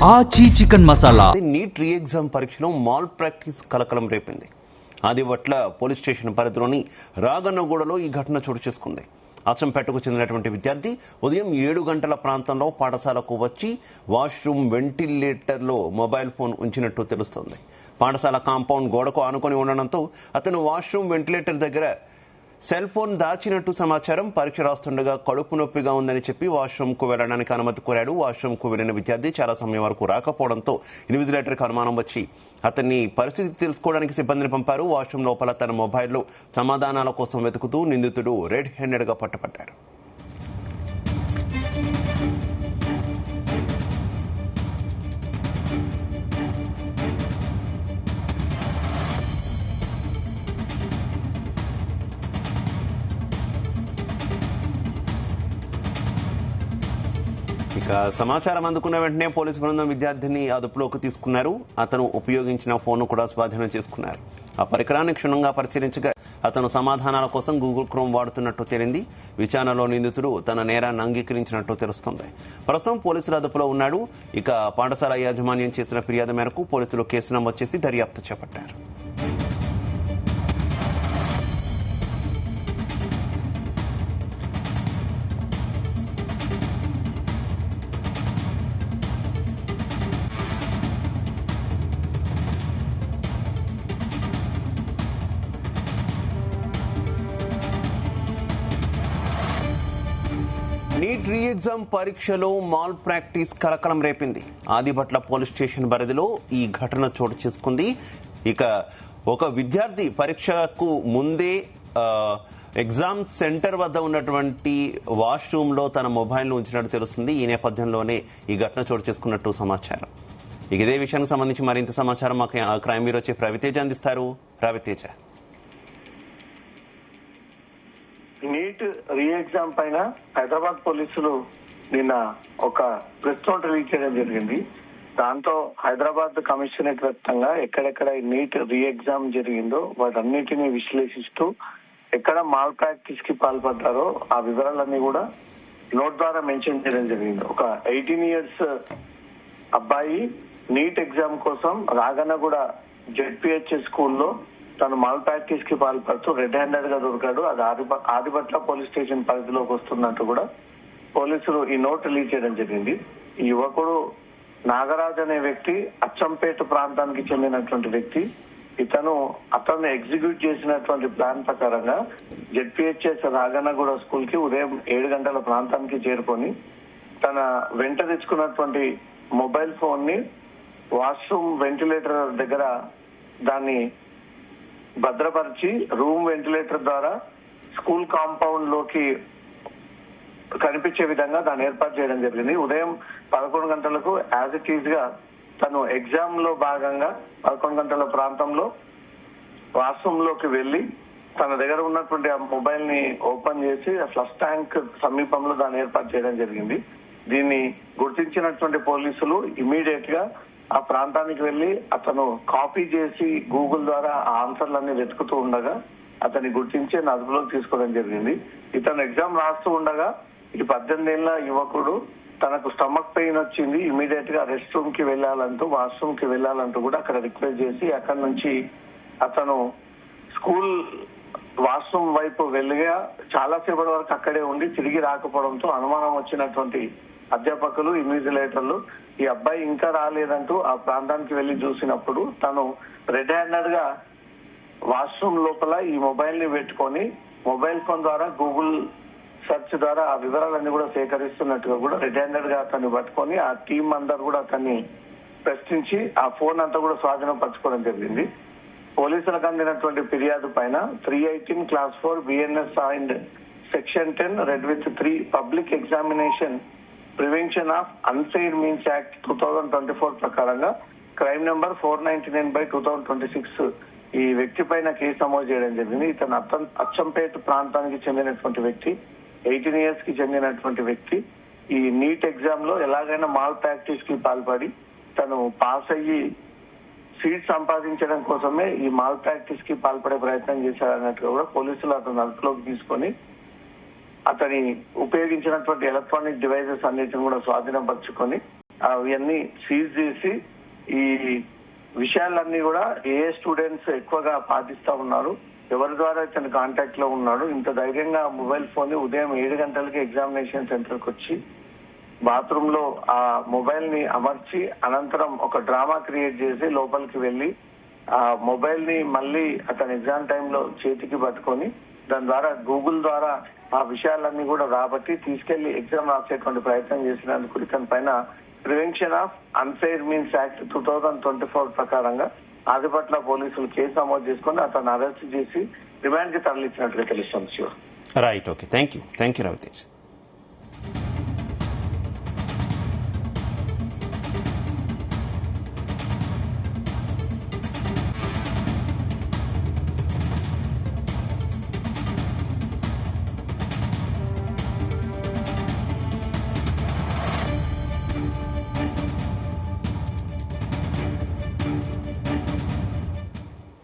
ఆచి chicken masala. NEET re exam పరీక్షలో malpractice కలకలం రేపింది. ఆదివట్ల పోలీస్ స్టేషన్ పరిధిలోని రాగన్నగూడలో ఈ ఘటన చోటు చేసుకుంది. అచ్చంపేటకు చెందినటువంటి విద్యార్థి ఉదయం 7 గంటల ప్రాంతంలో పాఠశాలకు వచ్చి వాష్రూమ్ వెంటిలేటర్లో మొబైల్ ఫోన్ ఉంచినట్టు తెలుస్తోంది. పాఠశాల కాంపౌండ్ గోడకు ఆనుకొని ఉండడంతో అతను వాష్రూమ్ వెంటిలేటర్ దగ్గర సెల్ ఫోన్ దాచినట్టు సమాచారం. పరీక్ష రాస్తుండగా కడుపు నొప్పిగా ఉందని చెప్పి వాష్రూమ్కు వెళ్లడానికి అనుమతి కోరాడు. వాష్రూమ్కు వెళ్లిన విద్యార్థి చాలా సమయం వరకు రాకపోవడంతో ఇన్విజిలేటర్కి అనుమానం వచ్చి అతన్ని పరిస్థితి తెలుసుకోవడానికి సిబ్బందిని పంపారు. వాష్రూమ్ లోపల తన మొబైల్లో సమాధానాల కోసం వెతుకుతూ నిందితుడు రెడ్ హ్యాండెడ్గా పట్టుపట్టాడు. ఇక సమాచారం అందుకున్న వెంటనే పోలీసు బృందం విద్యార్థిని అదుపులోకి తీసుకున్నారు. అతను ఉపయోగించిన ఫోన్ కూడా స్వాధీనం చేసుకున్నారు. ఆ పరికరాన్ని క్షుణ్ణంగా పరిశీలించగా అతను సమాధానాల కోసం గూగుల్ క్రోమ్ వాడుతున్నట్టు తేలింది. విచారణలో నిందితుడు తన నేరాన్ని అంగీకరించినట్టు తెలుస్తోంది. ప్రస్తుతం పోలీసుల అదుపులో ఉన్నాడు. ఇక పాఠశాల యాజమాన్యం చేసిన ఫిర్యాదు మేరకు పోలీసులు కేసు నమోదు చేసి దర్యాప్తు చేపట్టారు. నీట్ రీ ఎగ్జామ్ పరీక్షలో మాల్ ప్రాక్టీస్ కలకలం రేపింది. ఆదిబట్ల పోలీస్ స్టేషన్ పరిధిలో ఈ ఘటన చోటు చేసుకుంది. ఇక ఒక విద్యార్థి పరీక్షకు ముందే ఎగ్జామ్ సెంటర్ వద్ద ఉన్నటువంటి వాష్రూమ్లో తన మొబైల్ను ఉంచినట్టు తెలుస్తుంది. ఈ నేపథ్యంలోనే ఈ ఘటన చోటు చేసుకున్నట్టు సమాచారం. ఇక ఇదే విషయానికి సంబంధించి మరింత సమాచారం మాకు క్రైమ్ బ్యూరో చీఫ్ రవితేజ అందిస్తారు. రవితేజ, నీట్ రీ ఎగ్జామ్ పైన హైదరాబాద్ పోలీసులు నిన్న ఒక ప్రెస్ నోట్ రిలీజ్ చేయడం జరిగింది. దాంతో హైదరాబాద్ కమిషనరేట్ వ్యాప్తంగా ఎక్కడెక్కడ నీట్ రీ ఎగ్జామ్ జరిగిందో వాటన్నిటిని విశ్లేషిస్తూ ఎక్కడ మాల్ ప్రాక్టీస్ కి పాల్పడ్డారో ఆ వివరాలన్నీ కూడా నోట్ ద్వారా మెన్షన్ చేయడం జరిగింది. ఒక 18 years అబ్బాయి నీట్ ఎగ్జామ్ కోసం రాగన్నగూడ జెడ్పీహెచ్ఎస్ స్కూల్లో తను మాల్ ప్రాక్టీస్ కి పాల్పడుతూ రెడ్ హ్యాండెడ్ గా దొరికాడు. అది ఆదిబట్ల పోలీస్ స్టేషన్ పరిధిలోకి వస్తున్నట్టు కూడా పోలీసులు ఈ నోట్ రిలీజ్ చేయడం జరిగింది. ఈ యువకుడు నాగరాజ్ అనే వ్యక్తి అచ్చంపేట ప్రాంతానికి చెందినటువంటి వ్యక్తి. అతను ఎగ్జిక్యూట్ చేసినటువంటి ప్లాన్ ప్రకారంగా జెడ్పీహెచ్ఎస్ రాగన్నగూడ స్కూల్ కి ఉదయం 7 గంటల ప్రాంతానికి చేరుకొని తన వెంట తెచ్చుకున్నటువంటి మొబైల్ ఫోన్ ని వాష్రూమ్ వెంటిలేటర్ దగ్గర దాన్ని భద్రపరిచి రూమ్ వెంటిలేటర్ ద్వారా స్కూల్ కాంపౌండ్ లోకి కనిపించే విధంగా దాన్ని ఏర్పాటు చేయడం జరిగింది. ఉదయం 11 గంటలకు యాజ్ ఇట్ ఈజ్ గా తను ఎగ్జామ్ లో భాగంగా 11 గంటల ప్రాంతంలో వాష్రూమ్ లోకి వెళ్లి తన దగ్గర ఉన్నటువంటి ఆ మొబైల్ ని ఓపెన్ చేసి ఫ్లష్ ట్యాంక్ సమీపంలో దాన్ని ఏర్పాటు చేయడం జరిగింది. దీన్ని గుర్తించినటువంటి పోలీసులు ఇమీడియట్ గా ఆ ప్రాంతానికి వెళ్లి అతను కాపీ చేసి గూగుల్ ద్వారా ఆ ఆన్సర్లన్నీ వెతుకుతూ ఉండగా అతన్ని గుర్తించి అదుపులోకి తీసుకోవడం జరిగింది. ఇతను ఎగ్జామ్ రాస్తూ ఉండగా ఈ 18 ఏళ్ల యువకుడు తనకు స్టమక్ పెయిన్ వచ్చింది, ఇమీడియట్ గా రెస్ట్ రూమ్ కి వెళ్లాలంటూ వాష్రూమ్ కి వెళ్లాలంటూ కూడా అక్కడ రిక్వెస్ట్ చేసి అక్కడి నుంచి అతను స్కూల్ వాష్రూమ్ వైపు వెళ్ళగా చాలాసేపటి వరకు అక్కడే ఉండి తిరిగి రాకపోవడంతో అనుమానం వచ్చినటువంటి అధ్యాపకులు ఇన్విజిలేటర్లు ఈ అబ్బాయి ఇంకా రాలేదంటూ ఆ ప్రాంతానికి వెళ్లి చూసినప్పుడు తను రెడ్ హ్యాండెడ్ గా వాష్రూమ్ లోపల ఈ మొబైల్ ని పెట్టుకొని మొబైల్ ఫోన్ ద్వారా గూగుల్ సెర్చ్ ద్వారా ఆ వివరాలన్నీ కూడా సేకరిస్తున్నట్టుగా కూడా రెడ్ హ్యాండెడ్ గా అతన్ని పట్టుకొని ఆ టీం అందరు కూడా అతన్ని ప్రశ్నించి ఆ ఫోన్ అంతా కూడా స్వాధీనపరచుకోవడం జరిగింది. పోలీసులకు అందినటువంటి ఫిర్యాదు పైన 318 Class 4 BNS and Section 10 red with 3 public examination prevention of unfair means act 2024 ప్రకారంగా క్రైమ్ నెంబర్ 499/2026 ఈ వ్యక్తి పైన కేసు నమోదు చేయడం జరిగింది. ఇతను అచ్చంపేట ప్రాంతానికి చెందినటువంటి వ్యక్తి, 18 years కి చెందినటువంటి వ్యక్తి. ఈ నీట్ ఎగ్జామ్ లో ఎలాగైనా మాల్ ప్రాక్టీస్ కి పాల్పడి తను పాస్ అయ్యి సీట్ సంపాదించడం కోసమే ఈ మాల్ ప్రాక్టీస్ కి పాల్పడే ప్రయత్నం చేశారన్నట్టుగా కూడా పోలీసులు అతను అదుపులోకి తీసుకొని అతని ఉపయోగించినటువంటి ఎలక్ట్రానిక్ డివైజెస్ అన్నిటిని కూడా స్వాధీనపరుచుకొని అవన్నీ సీజ్ చేసి ఈ విషయాలన్నీ కూడా ఏ స్టూడెంట్స్ ఎక్కువగా పాటిస్తా ఉన్నారు, ఎవరి ద్వారా ఇతను కాంటాక్ట్ లో ఉన్నాడు, ఇంత ధైర్యంగా మొబైల్ ఫోన్ ఉదయం 7 గంటలకి ఎగ్జామినేషన్ సెంటర్ కి వచ్చి బాత్రూమ్ లో ఆ మొబైల్ ని అమర్చి అనంతరం ఒక డ్రామా క్రియేట్ చేసి లోపలికి వెళ్లి ఆ మొబైల్ ని మళ్ళీ అతని ఎగ్జామ్ టైంలో చేతికి పట్టుకొని దాని ద్వారా గూగుల్ ద్వారా ఆ విషయాలన్నీ కూడా రాబట్టి తీసుకెళ్లి ఎగ్జామ్ రాసేటువంటి ప్రయత్నం చేసినందుకు ఇతని పైన prevention of unfair means act 2024 ప్రకారంగా ఆదిపట్ల పోలీసులు కేసు నమోదు చేసుకుని అతను అరెస్ట్ చేసి రిమాండ్ కి తరలించినట్లుగా తెలుస్తుంది. Right, okay, thank you Ravitej.